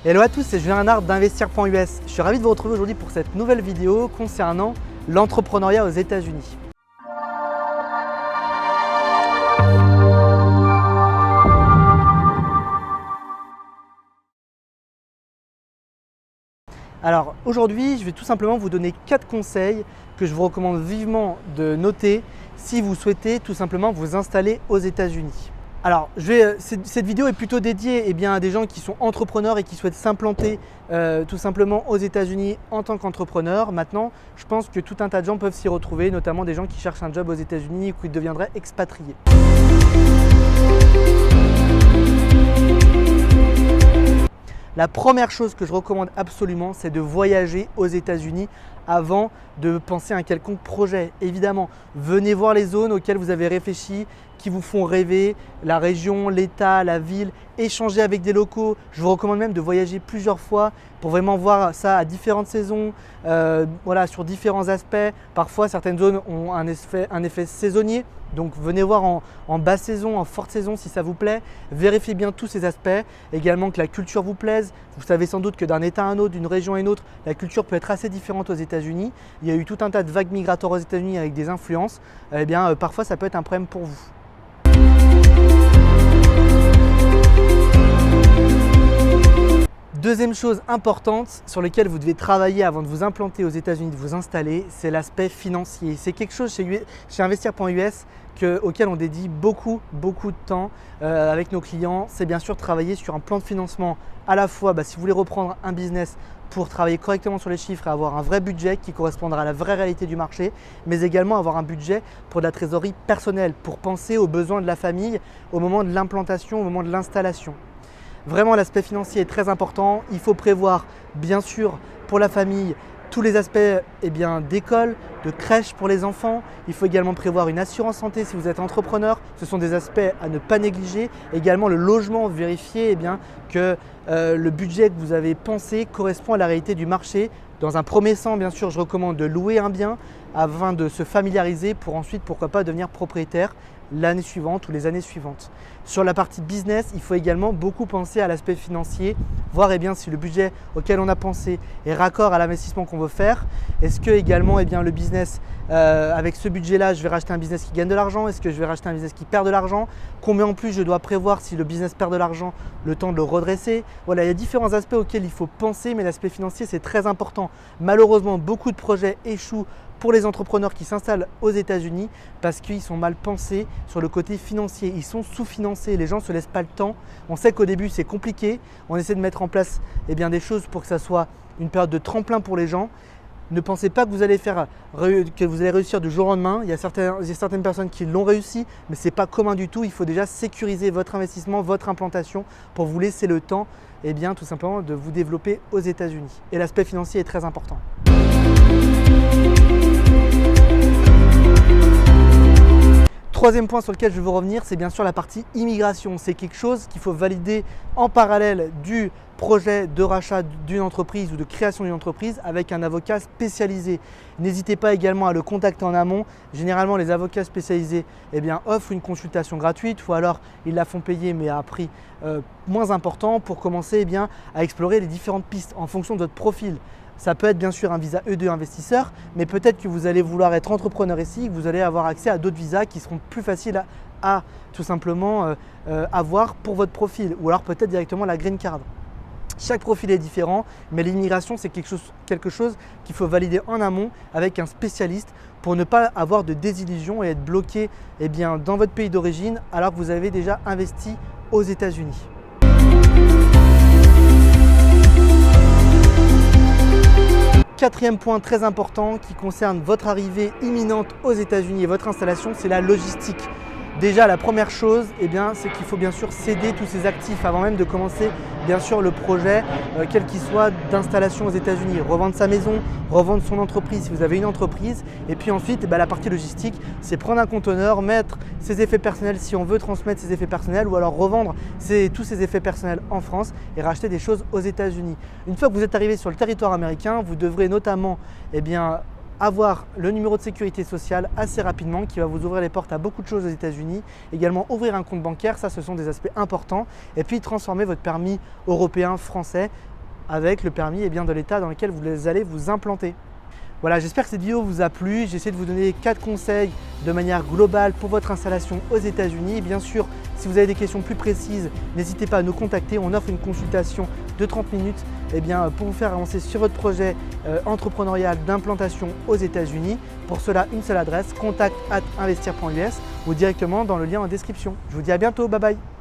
Hello à tous, c'est Julien Renard d'Investir.us. Je suis ravi de vous retrouver aujourd'hui pour cette nouvelle vidéo concernant l'entrepreneuriat aux États-Unis. Alors aujourd'hui, je vais tout simplement vous donner 4 conseils que je vous recommande vivement de noter si vous souhaitez tout simplement vous installer aux États-Unis. Alors, cette vidéo est plutôt dédiée à des gens qui sont entrepreneurs et qui souhaitent s'implanter tout simplement aux États-Unis en tant qu'entrepreneur. Maintenant, je pense que tout un tas de gens peuvent s'y retrouver, notamment des gens qui cherchent un job aux États-Unis ou qui deviendraient expatriés. La première chose que je recommande absolument, c'est de voyager aux États-Unis avant de penser à un quelconque projet. Évidemment, venez voir les zones auxquelles vous avez réfléchi, qui vous font rêver, la région, l'État, la ville, échanger avec des locaux. Je vous recommande même de voyager plusieurs fois pour vraiment voir ça à différentes saisons, sur différents aspects. Parfois, certaines zones ont un effet saisonnier. Donc venez voir en basse saison, en forte saison si ça vous plaît. Vérifiez bien tous ces aspects. Également que la culture vous plaise. Vous savez sans doute que d'un État à un autre, d'une région à une autre, la culture peut être assez différente aux États-Unis. Il y a eu tout un tas de vagues migratoires aux États-Unis avec des influences. Parfois ça peut être un problème pour vous. Deuxième chose importante sur laquelle vous devez travailler avant de vous implanter aux États-Unis, de vous installer, c'est l'aspect financier. C'est quelque chose chez Investir.us auquel on dédie beaucoup de temps avec nos clients. C'est bien sûr travailler sur un plan de financement à la fois si vous voulez reprendre un business pour travailler correctement sur les chiffres et avoir un vrai budget qui correspondra à la vraie réalité du marché, mais également avoir un budget pour de la trésorerie personnelle, pour penser aux besoins de la famille au moment de l'implantation, au moment de l'installation. Vraiment, l'aspect financier est très important. Il faut prévoir, bien sûr, pour la famille, tous les aspects d'école, de crèche pour les enfants. Il faut également prévoir une assurance santé si vous êtes entrepreneur. Ce sont des aspects à ne pas négliger. Également, le logement, vérifiez que le budget que vous avez pensé correspond à la réalité du marché. Dans un premier temps, bien sûr, je recommande de louer un bien afin de se familiariser pour ensuite, pourquoi pas, devenir propriétaire l'année suivante ou les années suivantes. Sur la partie business, il faut également beaucoup penser à l'aspect financier, voir si le budget auquel on a pensé est raccord à l'investissement qu'on veut faire. Est-ce que également le business, avec ce budget-là, je vais racheter un business qui gagne de l'argent? Est-ce que je vais racheter un business qui perd de l'argent? Combien en plus je dois prévoir si le business perd de l'argent, le temps de le redresser? Voilà, il y a différents aspects auxquels il faut penser, mais l'aspect financier, c'est très important. Malheureusement, beaucoup de projets échouent pour les entrepreneurs qui s'installent aux États-Unis parce qu'ils sont mal pensés sur le côté financier. Ils sont sous-financés, les gens ne se laissent pas le temps. On sait qu'au début c'est compliqué, on essaie de mettre en place des choses pour que ça soit une période de tremplin pour les gens. Ne pensez pas que vous allez réussir du jour au lendemain. Il y a certaines personnes qui l'ont réussi, mais ce n'est pas commun du tout. Il faut déjà sécuriser votre investissement, votre implantation pour vous laisser le temps tout simplement de vous développer aux États-Unis. Et l'aspect financier est très important. Troisième point sur lequel je veux revenir, c'est bien sûr la partie immigration. C'est quelque chose qu'il faut valider en parallèle du projet de rachat d'une entreprise ou de création d'une entreprise avec un avocat spécialisé. N'hésitez pas également à le contacter en amont. Généralement, les avocats spécialisés offrent une consultation gratuite ou alors ils la font payer mais à un prix moins important pour commencer à explorer les différentes pistes en fonction de votre profil. Ça peut être bien sûr un visa E2 investisseur, mais peut-être que vous allez vouloir être entrepreneur ici, que vous allez avoir accès à d'autres visas qui seront plus faciles à tout simplement avoir pour votre profil, ou alors peut-être directement la green card. Chaque profil est différent, mais l'immigration c'est quelque chose qu'il faut valider en amont avec un spécialiste pour ne pas avoir de désillusion et être bloqué dans votre pays d'origine alors que vous avez déjà investi aux États-Unis. Quatrième point très important qui concerne votre arrivée imminente aux États-Unis et votre installation, c'est la logistique. Déjà, la première chose, c'est qu'il faut bien sûr céder tous ces actifs avant même de commencer bien sûr le projet, quel qu'il soit, d'installation aux États-Unis. Revendre sa maison, revendre son entreprise si vous avez une entreprise. Et puis ensuite, la partie logistique, c'est prendre un conteneur, mettre ses effets personnels si on veut transmettre ses effets personnels ou alors revendre tous ces effets personnels en France et racheter des choses aux États-Unis. Une fois que vous êtes arrivé sur le territoire américain, vous devrez notamment avoir le numéro de sécurité sociale assez rapidement qui va vous ouvrir les portes à beaucoup de choses aux États-Unis. Également ouvrir un compte bancaire, ça ce sont des aspects importants. Et puis transformer votre permis européen, français avec le permis et bien de l'État dans lequel vous allez vous implanter. Voilà, j'espère que cette vidéo vous a plu. J'ai essayé de vous donner 4 conseils de manière globale pour votre installation aux États-Unis. Bien sûr, si vous avez des questions plus précises, n'hésitez pas à nous contacter. On offre une consultation de 30 minutes pour vous faire avancer sur votre projet entrepreneurial d'implantation aux États-Unis. Pour cela, une seule adresse, contact@investir.us ou directement dans le lien en description. Je vous dis à bientôt, bye bye.